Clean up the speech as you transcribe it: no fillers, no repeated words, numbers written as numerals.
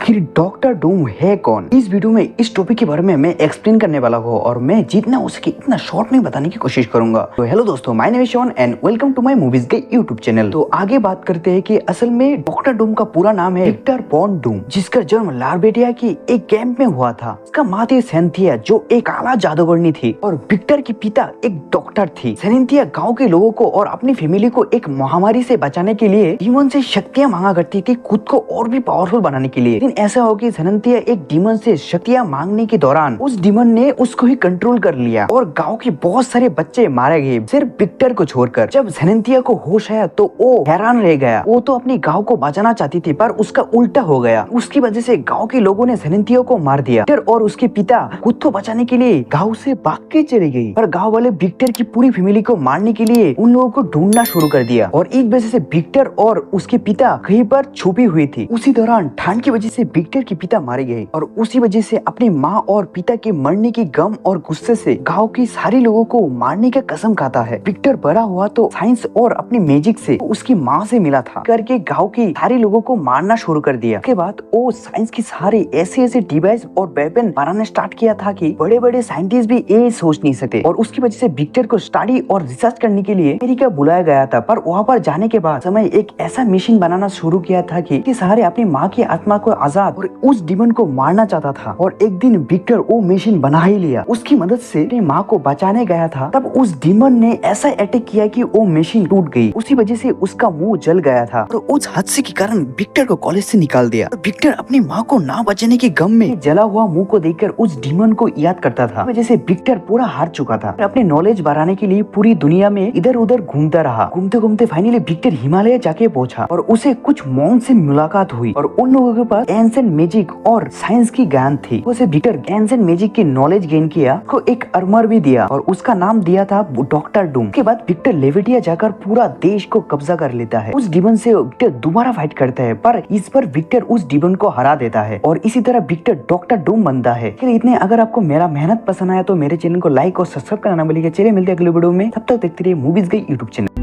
आखिर डॉक्टर डूम है कौन? इस वीडियो में इस टॉपिक के बारे में मैं एक्सप्लेन करने वाला हूँ और मैं जितना हो सके इतना शॉर्ट में बताने की कोशिश करूंगा। तो हेलो दोस्तों, my name is Shawn and welcome to my movies के यूट्यूब चैनल। तो आगे बात करते हैं कि असल में डॉक्टर डूम का पूरा नाम है विक्टर वॉन डूम, जिसका जन्म लार्बेटिया की एक कैंप में हुआ था। उसका माँ थी सेनेंथिया, जो एक काला जादूगरनी थी, और विक्टर की पिता एक डॉक्टर थी। सेनेंथिया गाँव के लोगों को और अपनी फैमिली को एक महामारी से बचाने के लिए डीमन से शक्तियाँ मांगा करती थी, खुद को और भी पावरफुल बनाने के लिए। लेकिन ऐसा हो कि सेनेंथिया एक डीमन से शक्तियाँ मांगने के दौरान उस डीमन ने उसको ही कंट्रोल कर लिया और गांव के बहुत सारे बच्चे मारे गए, सिर्फ विक्टर को छोड़कर। जब सेनेंथिया को होश आया तो वो हैरान रह गया। वो तो अपने गांव को बचाना चाहती थी, पर उसका उल्टा हो गया। उसकी वजह से गांव के लोगों ने सेनेंथिया को मार दिया। विक्टर और उसके पिता खुद को बचाने के लिए गाँव से भाग के चले गए, पर गाँव वाले विक्टर की पूरी फैमिली को मारने के लिए उन लोगों को ढूंढना शुरू कर दिया। और एक वजह से विक्टर और उसके पिता कहीं पर छुपी हुई थी। उसी दौरान ठंड की वजह से विक्टर के पिता मारे गए और उसी वजह से अपनी माँ और पिता के मरने की गम और गुस्से से गांव के सारे लोगों को मारने का कसम खाता है। विक्टर बड़ा हुआ तो साइंस और अपनी मैजिक से उसकी माँ से मिला था, करके गांव के सारे लोगों को मारना शुरू कर दिया। उसके बाद वो साइंस की सारे ऐसे डिवाइस और वेपन बनाना स्टार्ट किया था कि बड़े बड़े साइंटिस्ट भी ये सोच नहीं सकते। और उसकी वजह से विक्टर को स्टडी और रिसर्च करने के लिए अमेरिका बुलाया गया था। पर वहाँ पर जाने के बाद समय एक ऐसा मिशन बनाना शुरू किया था कि सारे अपनी माँ की आत्मा को आजाद और उस डीमन को मारना चाहता था। और एक दिन विक्टर वो मिशन बना ही लिया। उसकी मदद से अपनी माँ को बचाने गया था, तब उस डीमन ने ऐसा अटैक किया कि वो मशीन टूट गई। उसी वजह से उसका मुंह जल गया था और उस हादसे के कारण विक्टर को कॉलेज से निकाल दिया। विक्टर अपनी माँ को ना बचाने के गम में जला हुआ मुंह को देखकर उस डीमन को याद करता था। वजह से विक्टर पूरा हार चुका था। अपने नॉलेज बढ़ाने के लिए पूरी दुनिया में इधर उधर घूमता रहा। घूमते घूमते फाइनली विक्टर हिमालय जाके पहुंचा और उसे कुछ मॉन्क से मुलाकात हुई और उन लोगों के पास एंशिएंट मैजिक और साइंस की ज्ञान थी। उसे विक्टर एंशिएंट मैजिक की नॉलेज गेन किया, उसको एक आर्मर भी दिया और उसका नाम दिया था डॉक्टर डूम। के बाद विक्टर लेविटिया जाकर पूरा देश को कब्जा कर लेता है। उस डीमन से विक्टर दोबारा फाइट करता है, पर इस पर विक्टर उस डीमन को हरा देता है और इसी तरह विक्टर डॉक्टर डूम बनता है। इतने अगर आपको मेरा मेहनत पसंद आया तो मेरे चैनल को लाइक और सब्सक्राइब करना भूलिएगा। चलिए मिलते हैं अगले वीडियो में, तब तक देखते रहिए मूवीज गाइड यूट्यूब चैनल।